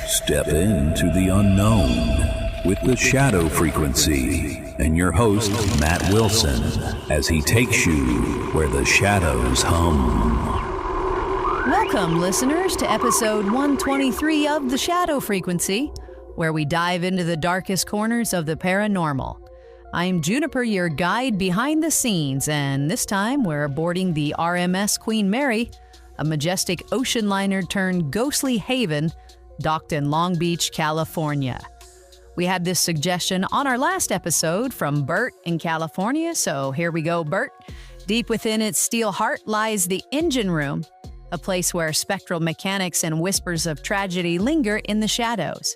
Step into the unknown with the shadow frequency and your host, Matt Wilson, as he takes you where the shadows hum. Welcome, listeners, to episode 123 of The Shadow Frequency, where we dive into the darkest corners of the paranormal. I'm Juniper, your guide behind the scenes, and this time we're boarding the RMS Queen Mary, a majestic ocean liner turned ghostly haven docked in Long Beach, California. We had this suggestion on our last episode from Bert in California, so here we go, Bert. Deep within its steel heart lies the engine room, a place where spectral mechanics and whispers of tragedy linger in the shadows.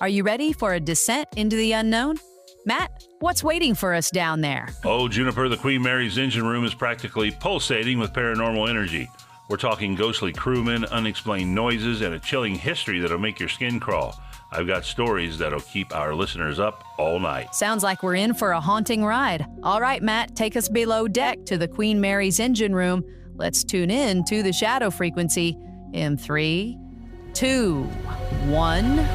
Are you ready for a descent into the unknown? Matt, what's waiting for us down there? Oh, Juniper, the Queen Mary's engine room is practically pulsating with paranormal energy. We're talking ghostly crewmen, unexplained noises, and a chilling history that'll make your skin crawl. I've got stories that'll keep our listeners up all night. Sounds like we're in for a haunting ride. All right, Matt, take us below deck to the Queen Mary's engine room. Let's tune in to the Shadow Frequency in 3, 2, 1...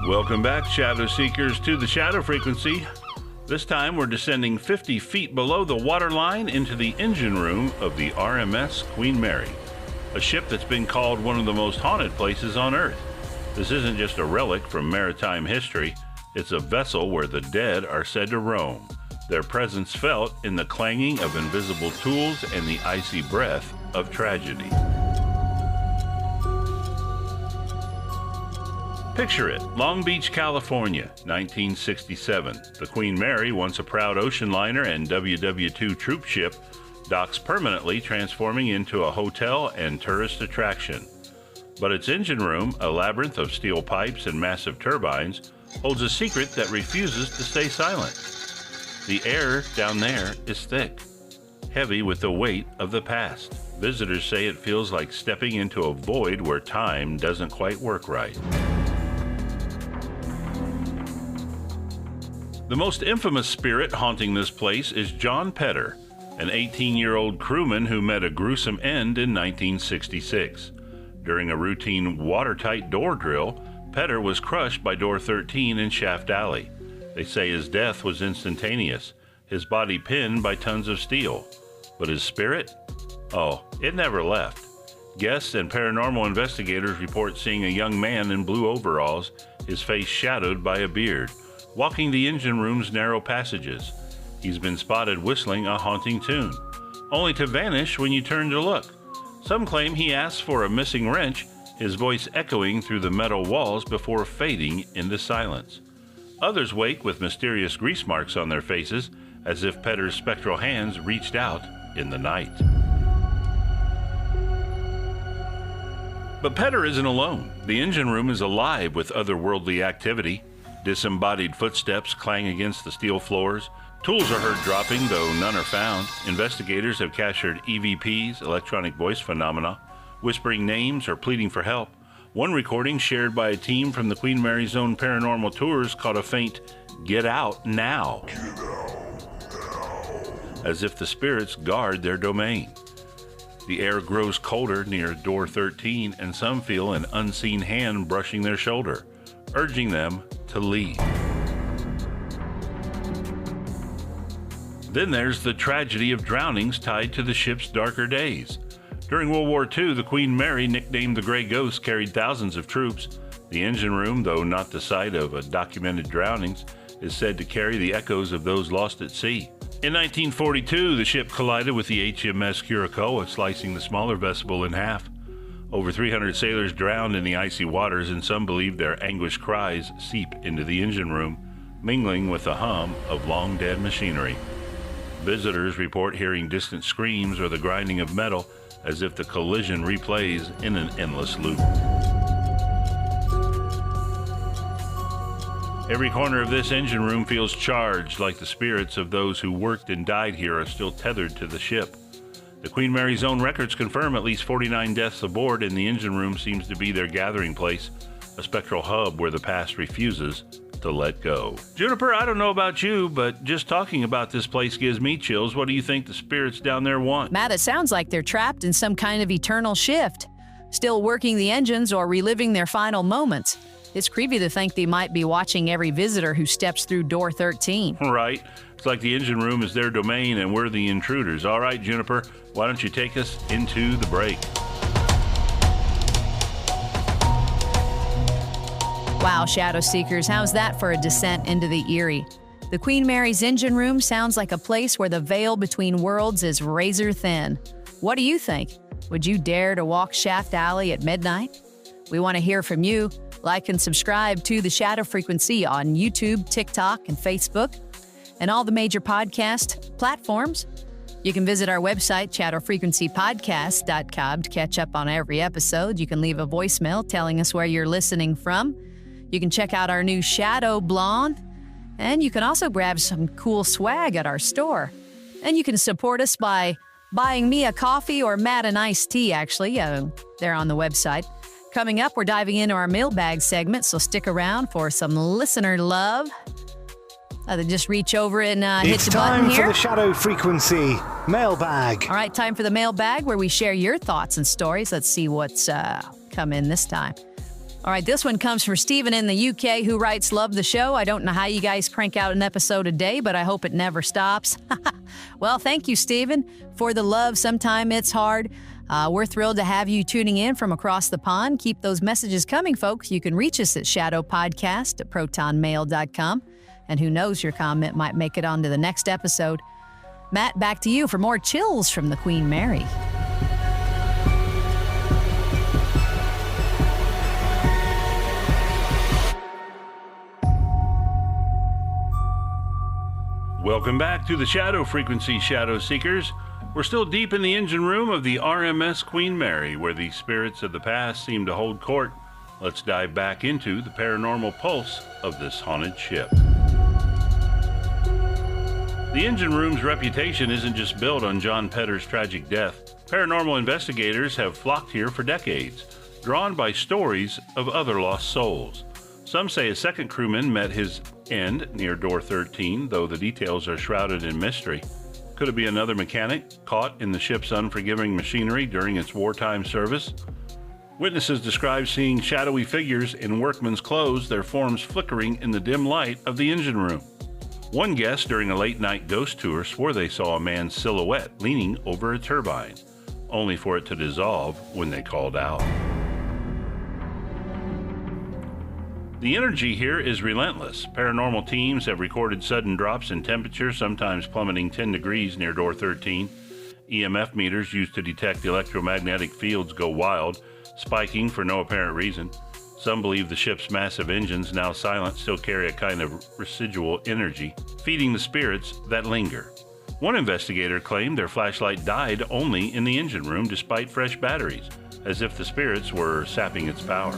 Welcome back, Shadow Seekers, to the Shadow Frequency. This time we're descending 50 feet below the waterline into the engine room of the RMS Queen Mary, a ship that's been called one of the most haunted places on Earth. This isn't just a relic from maritime history, it's a vessel where the dead are said to roam, their presence felt in the clanging of invisible tools and the icy breath of tragedy. Picture it, Long Beach, California, 1967. The Queen Mary, once a proud ocean liner and WW2 troop ship, docks permanently, transforming into a hotel and tourist attraction. But its engine room, a labyrinth of steel pipes and massive turbines, holds a secret that refuses to stay silent. The air down there is thick, heavy with the weight of the past. Visitors say it feels like stepping into a void where time doesn't quite work right. The most infamous spirit haunting this place is John Pedder, an 18-year-old crewman who met a gruesome end in 1966. During a routine watertight door drill, Pedder was crushed by door 13 in Shaft Alley. They say his death was instantaneous, his body pinned by tons of steel. But his spirit? Oh, it never left. Guests and paranormal investigators report seeing a young man in blue overalls, his face shadowed by a beard, walking the engine room's narrow passages. He's been spotted whistling a haunting tune, only to vanish when you turn to look. Some claim he asks for a missing wrench, his voice echoing through the metal walls before fading into silence. Others wake with mysterious grease marks on their faces, as if Pedder's spectral hands reached out in the night. But Pedder isn't alone. The engine room is alive with otherworldly activity. Disembodied footsteps clang against the steel floors. Tools are heard dropping, though none are found. Investigators have captured EVPs, electronic voice phenomena, whispering names or pleading for help. One recording shared by a team from the Queen Mary's own paranormal tours caught a faint, "Get out now," as if the spirits guard their domain. The air grows colder near door 13, and some feel an unseen hand brushing their shoulder, urging them to leave. Then there's the tragedy of drownings tied to the ship's darker days. During World War II, the Queen Mary, nicknamed the Grey Ghost, carried thousands of troops. The engine room, though not the site of documented drownings, is said to carry the echoes of those lost at sea. In 1942, the ship collided with the HMS Curacoa, slicing the smaller vessel in half. Over 300 sailors drowned in the icy waters, and some believe their anguished cries seep into the engine room, mingling with the hum of long-dead machinery. Visitors report hearing distant screams or the grinding of metal, as if the collision replays in an endless loop. Every corner of this engine room feels charged, like the spirits of those who worked and died here are still tethered to the ship. The Queen Mary's own records confirm at least 49 deaths aboard, and the engine room seems to be their gathering place, a spectral hub where the past refuses to let go. Juniper, I don't know about you, but just talking about this place gives me chills. What do you think the spirits down there want? Matt, it sounds like they're trapped in some kind of eternal shift, still working the engines or reliving their final moments. It's creepy to think they might be watching every visitor who steps through door 13. Right. It's like the engine room is their domain and we're the intruders. All right, Juniper, why don't you take us into the break? Wow, Shadow Seekers, how's that for a descent into the eerie? The Queen Mary's engine room sounds like a place where the veil between worlds is razor thin. What do you think? Would you dare to walk Shaft Alley at midnight? We want to hear from you. Like and subscribe to The Shadow Frequency on YouTube, TikTok, and Facebook, and all the major podcast platforms. You can visit our website, shadowfrequencypodcast.com, to catch up on every episode. You can leave a voicemail telling us where you're listening from. You can check out our new Shadow Blonde, and you can also grab some cool swag at our store. And you can support us by buying me a coffee or Matt an iced tea, actually. They're on the website. Coming up, we're diving into our mailbag segment, so stick around for some listener love. Just reach over and hit the button here. It's time for the Shadow Frequency mailbag. All right, time for the mailbag where we share your thoughts and stories. Let's see what's come in this time. All right, this one comes from Stephen in the UK who writes, "Love the show. I don't know how you guys crank out an episode a day, but I hope it never stops." Well, thank you, Stephen, for the love. Sometime it's hard. We're thrilled to have you tuning in from across the pond. Keep those messages coming, folks. You can reach us at shadowpodcast@protonmail.com. And who knows, your comment might make it onto the next episode. Matt, back to you for more chills from the Queen Mary. Welcome back to the Shadow Frequency, Shadow Seekers. We're still deep in the engine room of the RMS Queen Mary, where the spirits of the past seem to hold court. Let's dive back into the paranormal pulse of this haunted ship. The engine room's reputation isn't just built on John Pedder's tragic death. Paranormal investigators have flocked here for decades, drawn by stories of other lost souls. Some say a second crewman met his end near door 13, though the details are shrouded in mystery. Could it be another mechanic caught in the ship's unforgiving machinery during its wartime service? Witnesses describe seeing shadowy figures in workmen's clothes, their forms flickering in the dim light of the engine room. One guest during a late-night ghost tour swore they saw a man's silhouette leaning over a turbine, only for it to dissolve when they called out. The energy here is relentless. Paranormal teams have recorded sudden drops in temperature, sometimes plummeting 10 degrees near door 13. EMF meters used to detect electromagnetic fields go wild, spiking for no apparent reason. Some believe the ship's massive engines, now silent, still carry a kind of residual energy, feeding the spirits that linger. One investigator claimed their flashlight died only in the engine room despite fresh batteries, as if the spirits were sapping its power.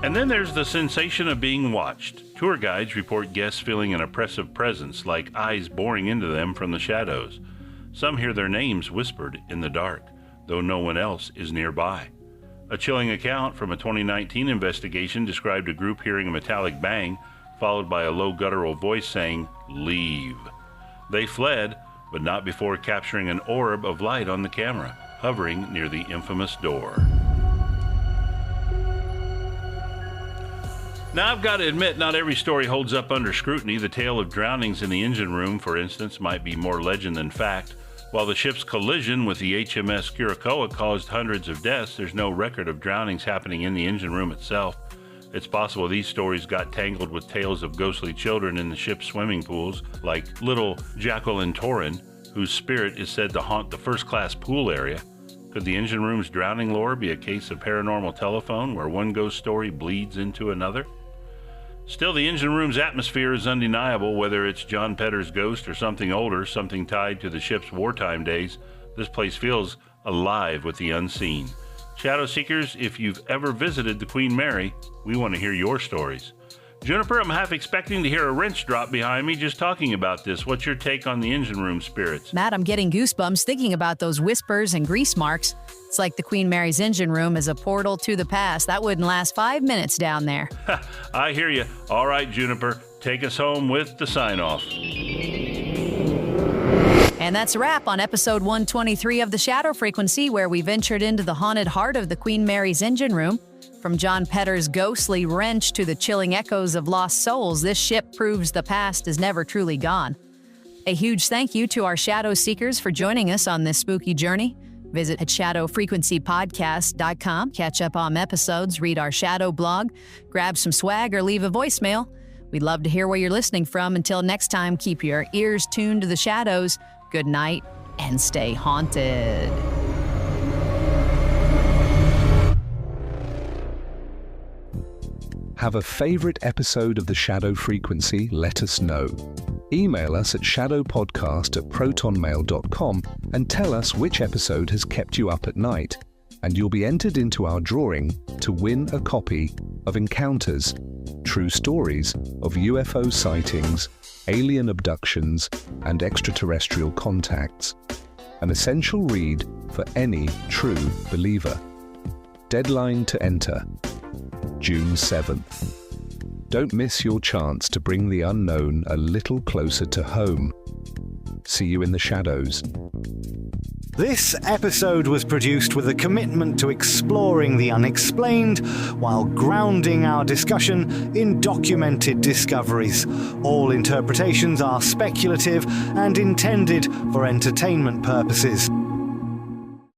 And then there's the sensation of being watched. Tour guides report guests feeling an oppressive presence, like eyes boring into them from the shadows. Some hear their names whispered in the dark, though no one else is nearby. A chilling account from a 2019 investigation described a group hearing a metallic bang, followed by a low guttural voice saying, "Leave." They fled, but not before capturing an orb of light on the camera, hovering near the infamous door. Now, I've got to admit, not every story holds up under scrutiny. The tale of drownings in the engine room, for instance, might be more legend than fact. While the ship's collision with the HMS Curacoa caused hundreds of deaths, there's no record of drownings happening in the engine room itself. It's possible these stories got tangled with tales of ghostly children in the ship's swimming pools, like little Jacqueline Torrin, whose spirit is said to haunt the first-class pool area. Could the engine room's drowning lore be a case of paranormal telephone, where one ghost story bleeds into another? Still, the engine room's atmosphere is undeniable. Whether it's John Pedder's ghost or something older, something tied to the ship's wartime days, this place feels alive with the unseen. Shadow Seekers, if you've ever visited the Queen Mary, we want to hear your stories. Juniper, I'm half expecting to hear a wrench drop behind me just talking about this. What's your take on the engine room spirits? Matt, I'm getting goosebumps thinking about those whispers and grease marks. It's like the Queen Mary's engine room is a portal to the past. That wouldn't last 5 minutes down there. I hear you. All right, Juniper, take us home with the sign-off. And that's a wrap on episode 123 of The Shadow Frequency, where we ventured into the haunted heart of the Queen Mary's engine room. From John Pedder's ghostly wrench to the chilling echoes of lost souls, this ship proves the past is never truly gone. A huge thank you to our shadow seekers for joining us on this spooky journey. Visit shadowfrequencypodcast.com, catch up on episodes, read our shadow blog, grab some swag, or leave a voicemail. We'd love to hear where you're listening from. Until next time, keep your ears tuned to the shadows. Good night, and stay haunted. Have a favorite episode of The Shadow Frequency? Let us know. Email us at shadowpodcast@protonmail.com and tell us which episode has kept you up at night, and you'll be entered into our drawing to win a copy of Encounters, True Stories of UFO Sightings, Alien Abductions, and Extraterrestrial Contacts. An essential read for any true believer. Deadline to enter, June 7th. Don't miss your chance to bring the unknown a little closer to home. See you in the shadows. This episode was produced with a commitment to exploring the unexplained while grounding our discussion in documented discoveries. All interpretations are speculative and intended for entertainment purposes.